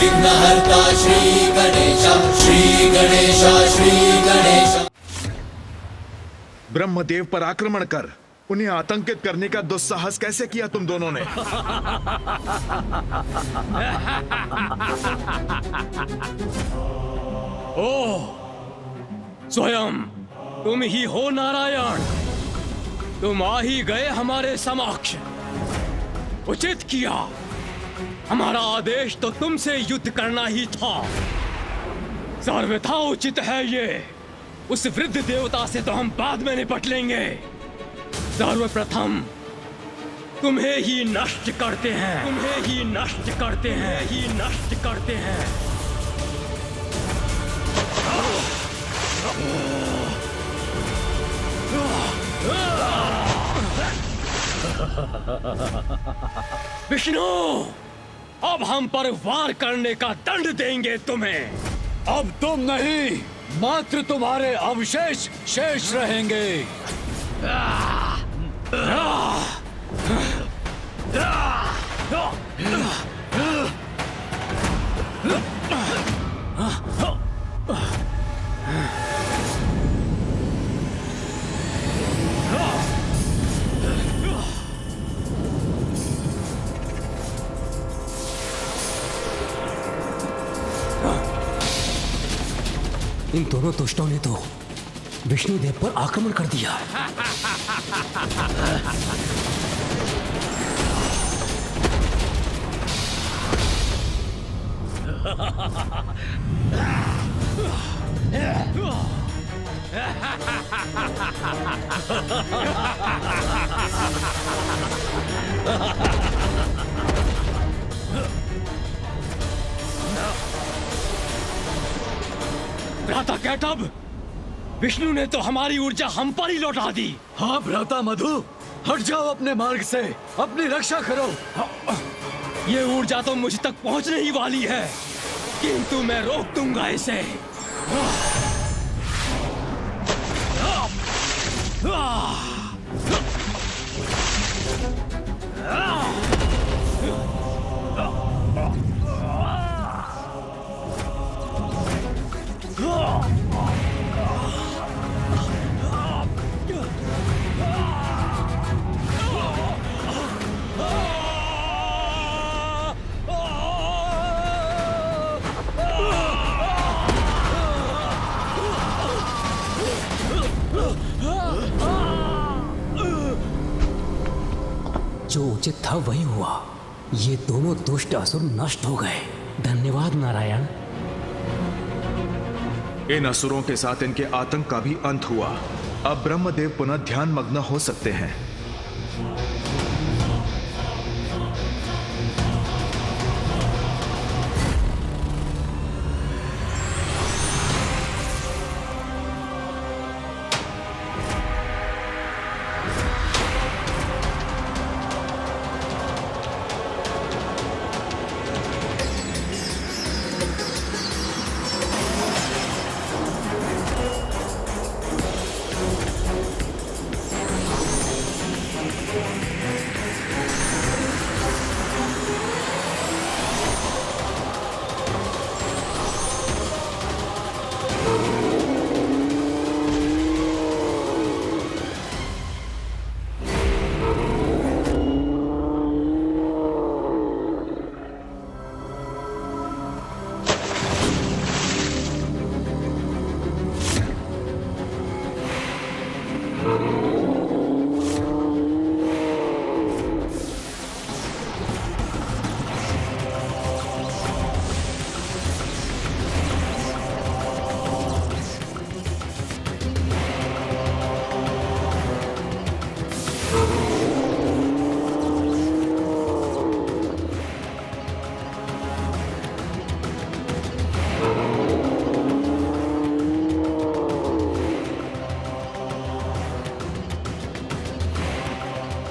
विघ्नहर्ता श्री गणेश, श्री गणेश, श्री गणेश। ब्रह्मदेव पर आक्रमण कर उन्हें आतंकित करने का दुस्साहस कैसे किया तुम दोनों ने? ओह, स्वयं तुम ही हो नारायण। तुम आ ही गए हमारे समक्ष। उचित किया। हमारा आदेश तो तुमसे युद्ध करना ही था। सर्वथा उचित है ये। उस वृद्ध देवता से तो हम बाद में निपट लेंगे। सर्वप्रथम तुम्हें ही नष्ट करते हैं, तुम्हें ही नष्ट करते हैं, ही नष्ट करते हैं। विष्णु, अब हम पर वार करने का दंड देंगे तुम्हें। अब तुम नहीं, मात्र तुम्हारे अवशेष शेष रहेंगे। इन दोनों दुष्टों ने तो विष्णुदेव पर आक्रमण कर दिया। भ्राता कैटब, विष्णु ने तो हमारी ऊर्जा हम पर ही लौटा दी। हाँ भ्राता मधु, हट जाओ अपने मार्ग से, अपनी रक्षा करो। ये ऊर्जा तो मुझ तक पहुंचने ही वाली है, किंतु मैं रोक दूंगा इसे। जो उचित था वही हुआ। ये दोनों दुष्ट असुर नष्ट हो गए। धन्यवाद नारायण। इन असुरों के साथ इनके आतंक का भी अंत हुआ। अब ब्रह्मदेव पुनः ध्यान मग्न हो सकते हैं।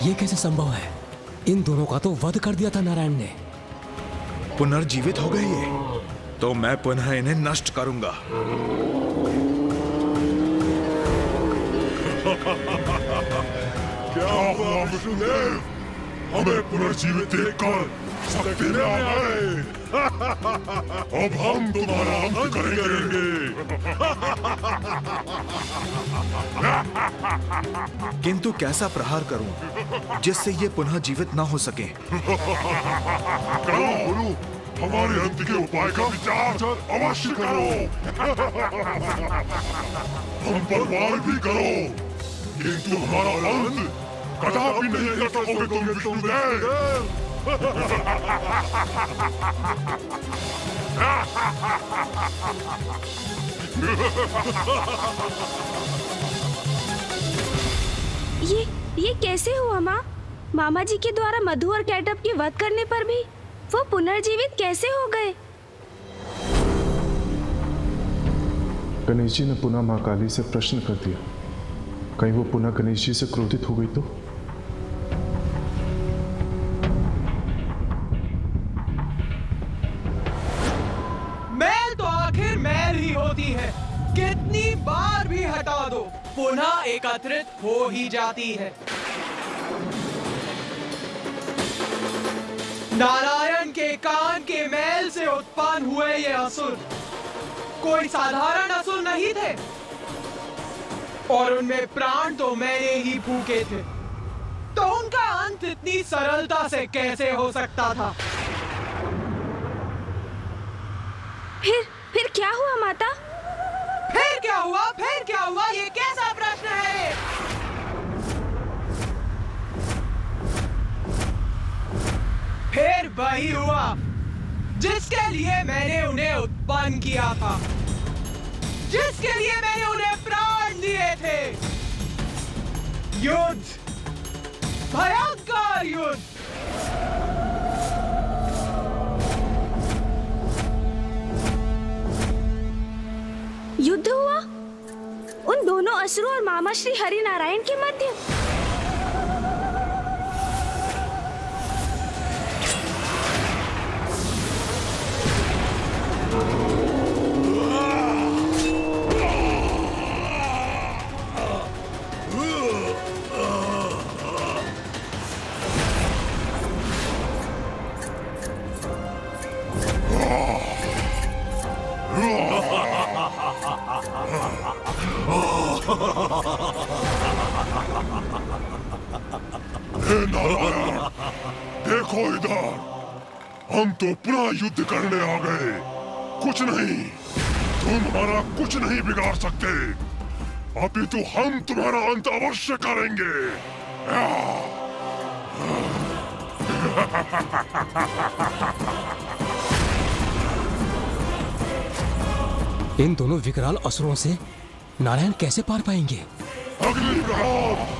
ये कैसे संभव है? इन दोनों का तो वध कर दिया था नारायण ने। पुनर्जीवित हो गए ये, तो मैं पुनः इन्हें नष्ट करूंगा। क्या हुआ विष्णुदेव? हमें पुनर्जीवित देखकर शक्ति में आ गए। अब हम तुम्हारा अंत करेंगे। किंतु कैसा प्रहार करूं जिससे ये पुनः जीवित ना हो सके? करो गुरु, हमारे अंत के उपाय का विचार अवश्य करो। हम पर वार भी करो, किंतु हमारा अंत कदापि नहीं कर सकोगे तुम विष्णुदेव। ये कैसे हुआ माँ? मामा जी के द्वारा मधु और कैटअप के वध करने पर भी वो पुनर्जीवित कैसे हो गए? गणेश जी ने पुनः मां काली से प्रश्न कर दिया, कहीं वो पुनः गणेश जी से क्रोधित हो गई तो? मैल तो आखिर मैल ही होती है, कितनी बार भी हटा दो पुनः एकत्रित हो ही जाती है। नारायण के कान के मैल से उत्पन्न हुए ये असुर कोई साधारण असुर नहीं थे, और उनमें प्राण तो मैंने ही फूके थे, तो उनका अंत इतनी सरलता से कैसे हो सकता था? फिर क्या हुआ माता? फिर क्या हुआ? फिर क्या हुआ? ये कैसा प्रश्न है? फिर वही हुआ जिसके लिए मैंने उन्हें उत्पन्न किया था, जिसके लिए मैंने उन्हें प्राण दिए थे। युद्ध, भयंकर युद्ध। युद्ध हुआ उन दोनों असुरों और मामा श्री हरि नारायण के मध्य। हे नारायण, देखो इधर, हम तो पुनः युद्ध करने आ गए। कुछ नहीं, तुम हमारा कुछ नहीं बिगाड़ सकते, अपितु हम तुम्हारा अंत अवश्य करेंगे। इन दोनों विकराल असुरों से नारायण कैसे पार पाएंगे? अग्नि प्रहार।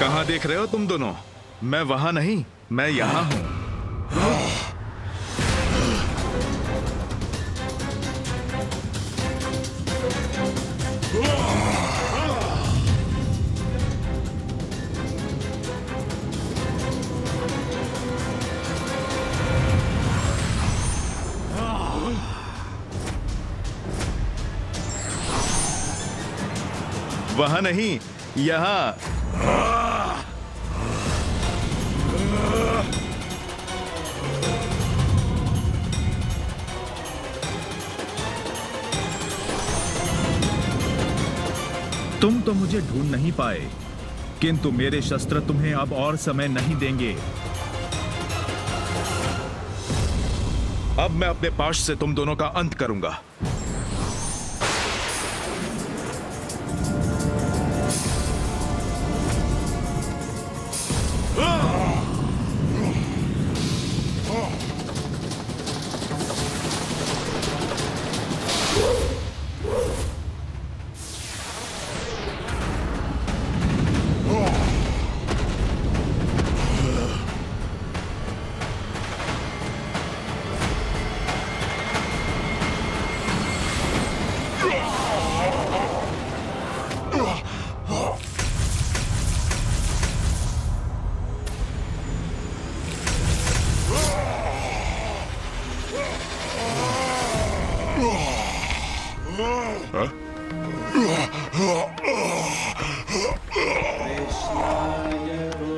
कहाँ देख रहे हो तुम दोनों? मैं वहां नहीं, मैं यहाँ हूँ। वहां नहीं, यहाँ। तुम तो मुझे ढूंढ नहीं पाए, किंतु मेरे शस्त्र तुम्हें अब और समय नहीं देंगे। अब मैं अपने पाश से तुम दोनों का अंत करूंगा।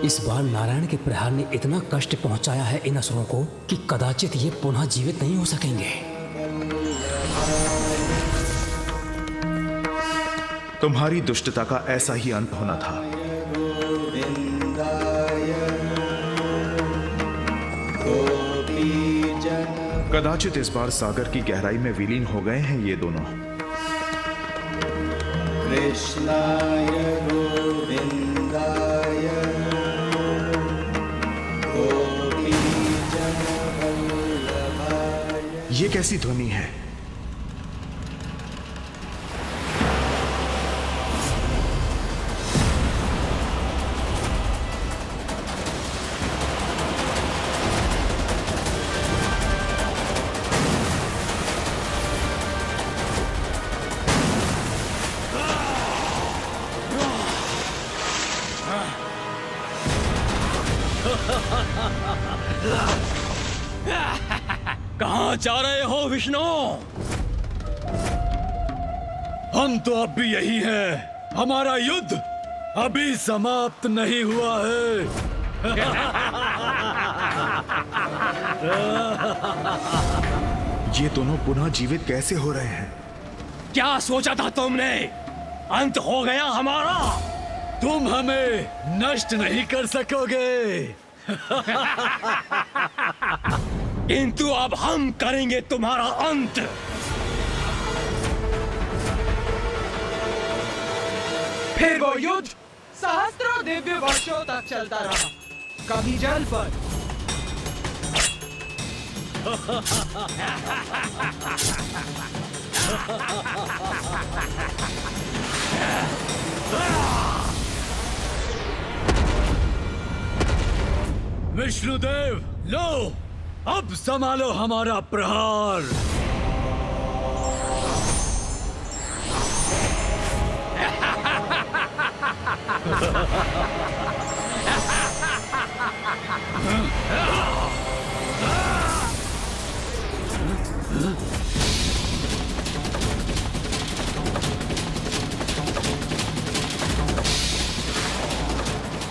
इस बार नारायण के प्रहार ने इतना कष्ट पहुंचाया है इन असुरों को कि कदाचित ये पुनः जीवित नहीं हो सकेंगे। तुम्हारी दुष्टता का ऐसा ही अंत होना था। कदाचित इस बार सागर की गहराई में विलीन हो गए हैं ये दोनों। कृष्णाय गोविंदाय गोपीजनवल्लभाय। ये कैसी ध्वनि है? कहाँ जा रहे हो विष्णु? हम तो अब भी यही हैं। हमारा युद्ध अभी समाप्त नहीं हुआ है। ये दोनों पुनः जीवित कैसे हो रहे हैं? क्या सोचा था तुमने? अंत हो गया हमारा। तुम हमें नष्ट नहीं कर सकोगे। किंतु अब हम करेंगे तुम्हारा अंत। फिर वो युद्ध सहस्त्रों दिव्य वर्षों तक चलता रहा, कभी जल पर, विष्णुदेव, लो अब संभालो हमारा प्रहार।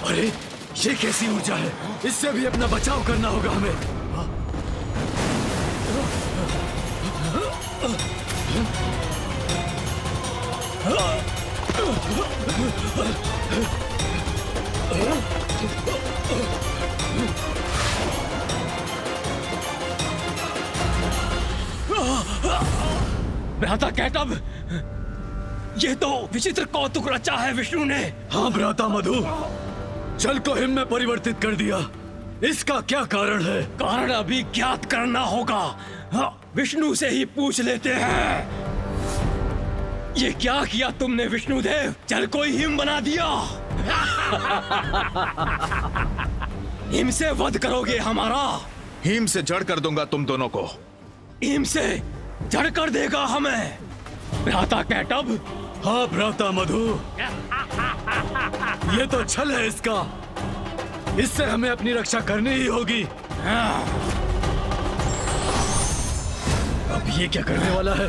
अरे ये कैसी ऊर्जा है? इससे भी अपना बचाव करना होगा हमें। भ्राता कैटब, ये तो विचित्र कौतुक रचा है विष्णु ने। हाँ भ्राता मधु, जल को हिम में परिवर्तित कर दिया। इसका क्या कारण है? कारण अभी ज्ञात करना होगा। हाँ, विष्णु से ही पूछ लेते हैं। ये क्या किया तुमने विष्णुदेव? जल को ही हिम बना दिया। हिम से वध करोगे हमारा? हिम से जड़ कर दूंगा तुम दोनों को। हिम से जड़ कर देगा हमें भ्राता कैटब? हाँ भ्राता मधु, ये तो छल है इसका। इससे हमें अपनी रक्षा करनी ही होगी। अब ये क्या करने वाला है?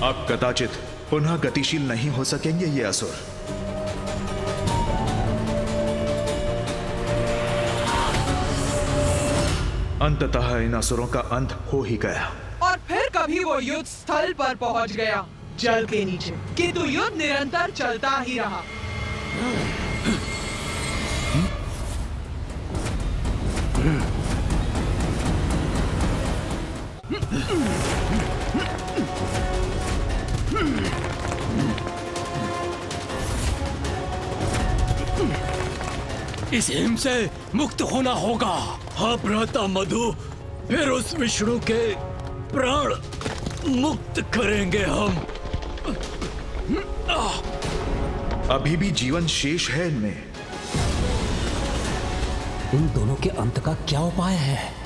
अब कदाचित पुनः गतिशील नहीं हो सकेंगे ये असुर। अंततः इन असुरों का अंत हो ही गया। और फिर कभी वो युद्ध स्थल पर पहुंच गया, जल के नीचे। किंतु युद्ध निरंतर चलता ही रहा। इस हिम से मुक्त होना होगा। हाँ भ्राता मधु, फिर उस विष्णु के प्राण मुक्त करेंगे हम। अभी भी जीवन शेष है इनमें। इन दोनों के अंत का क्या उपाय है?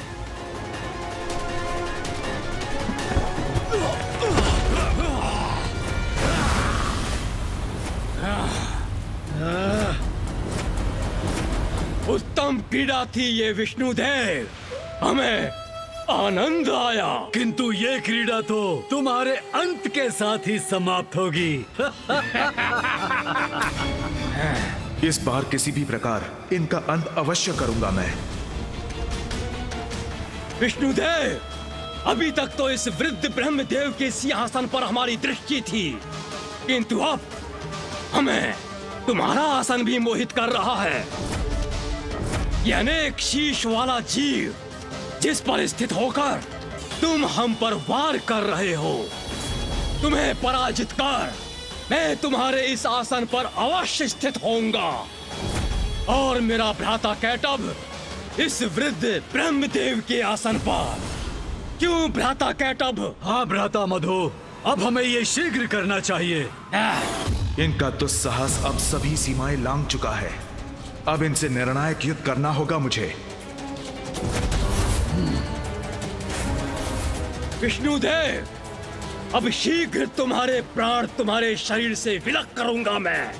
उत्तम पीड़ा थी ये विष्णुदेव, हमें आनंद आया। किंतु ये क्रीड़ा तो तुम्हारे अंत के साथ ही समाप्त होगी। इस बार किसी भी प्रकार इनका अंत अवश्य करूंगा मैं। विष्णुदेव, अभी तक तो इस वृद्ध ब्रह्मदेव के सिंहासन पर हमारी दृष्टि थी, किंतु अब हमें तुम्हारा आसन भी मोहित कर रहा है। यह अनेक शीश वाला जीव जिस पर स्थित होकर तुम हम पर वार कर रहे हो, तुम्हें पराजित कर मैं तुम्हारे इस आसन पर अवश्य स्थित होऊंगा। और मेरा भ्राता कैटभ इस वृद्ध ब्रह्मदेव के आसन पर। क्यों भ्राता कैटभ? हाँ भ्राता मधु, अब हमें ये शीघ्र करना चाहिए। इनका दुस्साहस अब सभी सीमाएं लांघ चुका है। अब इनसे निर्णायक युद्ध करना होगा मुझे। विष्णुदेव, अब शीघ्र तुम्हारे प्राण तुम्हारे शरीर से विलग करूंगा मैं।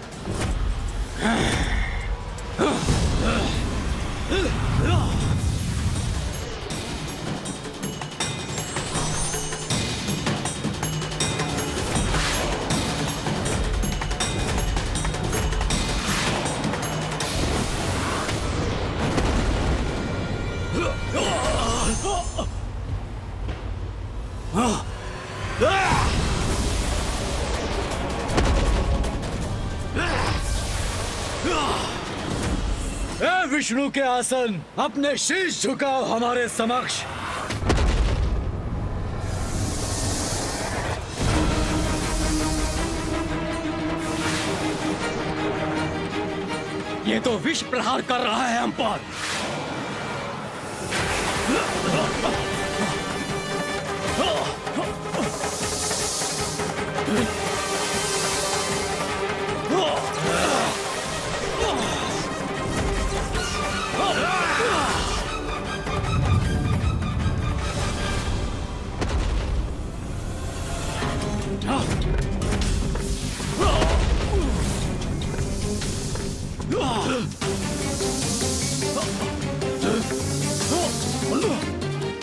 विष्णु के आसन, अपने शीश झुकाओ हमारे समक्ष। ये तो विष प्रहार कर रहा है हम पर।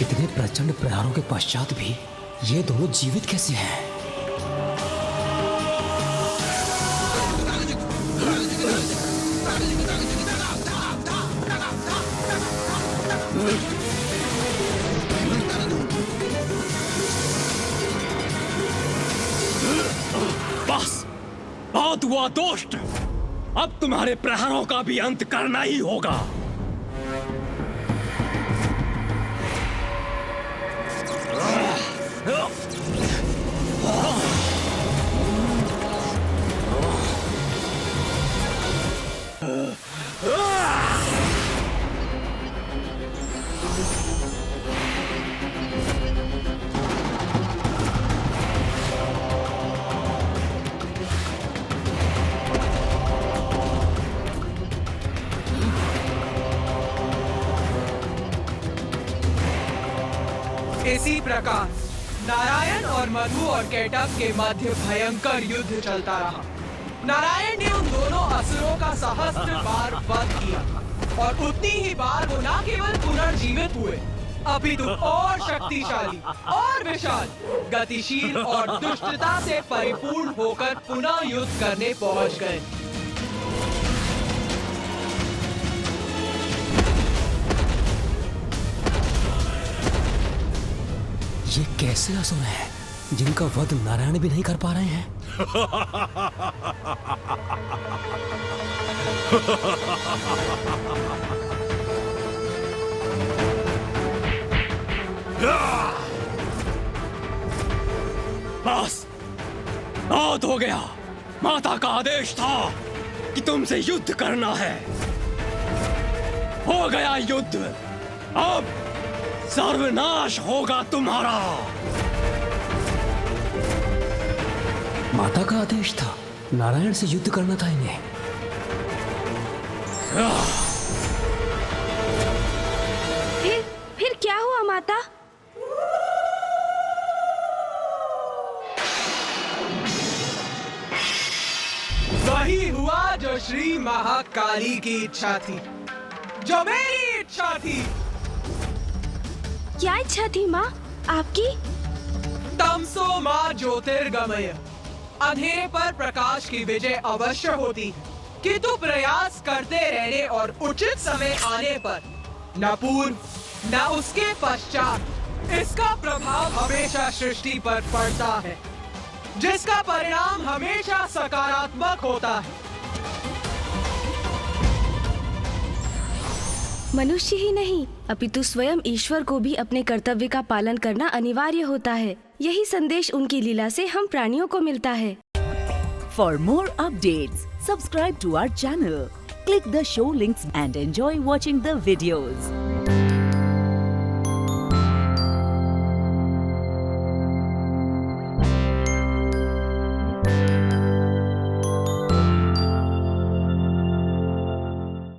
इतने प्रचंड प्रहारों के पश्चात भी ये दोनों जीवित कैसे हैं? बस, बहुत हुआ दोस्त। अब तुम्हारे प्रहारों का भी अंत करना ही होगा। इसी प्रकार नारायण और मधु और कैटभ के मध्य भयंकर युद्ध चलता रहा। नारायण ने उन दोनों असुरों का सहस्त्र बार वध किया और उतनी ही बार वो न केवल पुनर्जीवित हुए, अपितु और शक्तिशाली और विशाल, गतिशील और दुष्टता से परिपूर्ण होकर पुनः युद्ध करने पहुंच गए। ये कैसे असुर हैं जिनका वध नारायण भी नहीं कर पा रहे हैं? बस, बहुत हो गया। माता का आदेश था कि तुमसे युद्ध करना है। हो गया युद्ध, अब सर्वनाश होगा तुम्हारा। माता का आदेश था, नारायण से युद्ध करना था इन्हें। फिर क्या हुआ माता? वही हुआ जो श्री महाकाली की इच्छा थी, जो मेरी इच्छा थी। क्या इच्छा थी माँ आपकी? तमसो माँ ज्योतिर्गमय, अंधेरे पर प्रकाश की विजय अवश्य होती, किंतु प्रयास करते रहने और उचित समय आने पर न पूर्व न उसके पश्चात इसका प्रभाव हमेशा सृष्टि पर पड़ता है, जिसका परिणाम हमेशा सकारात्मक होता है। मनुष्य ही नहीं अपितु स्वयं ईश्वर को भी अपने कर्तव्य का पालन करना अनिवार्य होता है। यही संदेश उनकी लीला से हम प्राणियों को मिलता है। For more updates, subscribe to our channel, click the show links and enjoy watching the videos.